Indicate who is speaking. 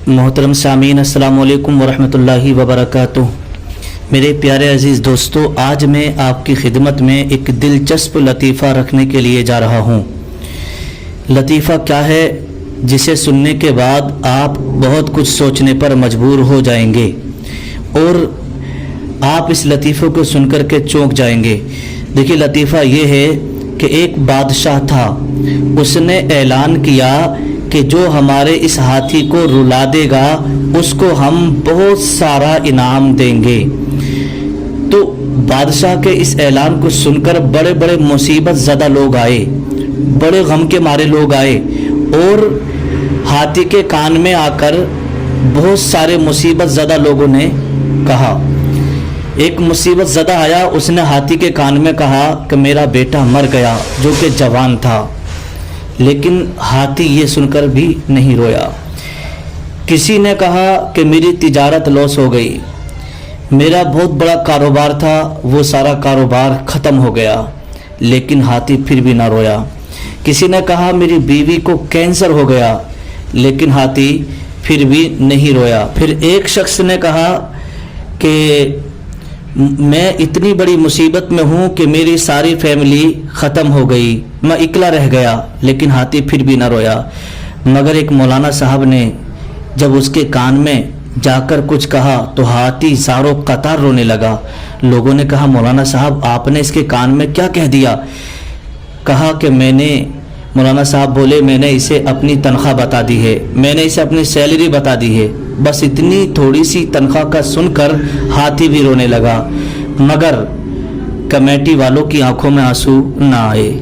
Speaker 1: محترم سامعین السلام علیکم ورحمۃ اللہ وبرکاتہ۔ میرے پیارے عزیز دوستو، آج میں آپ کی خدمت میں ایک دلچسپ لطیفہ رکھنے کے لیے جا رہا ہوں۔ لطیفہ کیا ہے جسے سننے کے بعد آپ بہت کچھ سوچنے پر مجبور ہو جائیں گے اور آپ اس لطیفے کو سن کر کے چونک جائیں گے۔ دیکھیے، لطیفہ یہ ہے کہ ایک بادشاہ تھا، اس نے اعلان کیا کہ جو ہمارے اس ہاتھی کو رلا دے گا اس کو ہم بہت سارا انعام دیں گے۔ تو بادشاہ کے اس اعلان کو سن کر بڑے بڑے مصیبت زدہ لوگ آئے، بڑے غم کے مارے لوگ آئے اور ہاتھی کے کان میں آ کر بہت سارے مصیبت زدہ لوگوں نے کہا۔ ایک مصیبت زدہ آیا، اس نے ہاتھی کے کان میں کہا کہ میرا بیٹا مر گیا جو کہ جوان تھا، لیکن ہاتھی یہ سن کر بھی نہیں رویا۔ کسی نے کہا کہ میری تجارت لاس ہو گئی، میرا بہت بڑا کاروبار تھا، وہ سارا کاروبار ختم ہو گیا، لیکن ہاتھی پھر بھی نہ رویا۔ کسی نے کہا میری بیوی کو کینسر ہو گیا، لیکن ہاتھی پھر بھی نہیں رویا۔ پھر ایک شخص نے کہا کہ میں اتنی بڑی مصیبت میں ہوں کہ میری ساری فیملی ختم ہو گئی، میں اکلا رہ گیا، لیکن ہاتھی پھر بھی نہ رویا۔ مگر ایک مولانا صاحب نے جب اس کے کان میں جا کر کچھ کہا تو ہاتھی زاروں قطار رونے لگا۔ لوگوں نے کہا مولانا صاحب آپ نے اس کے کان میں کیا کہہ دیا؟ کہا کہ مولانا صاحب بولے میں نے اسے اپنی تنخواہ بتا دی ہے، میں نے اسے اپنی سیلری بتا دی ہے۔ بس اتنی تھوڑی سی تنخواہ کا سن کر ہاتھی بھی رونے لگا، مگر کمیٹی والوں کی آنکھوں میں آنسو نہ آئے۔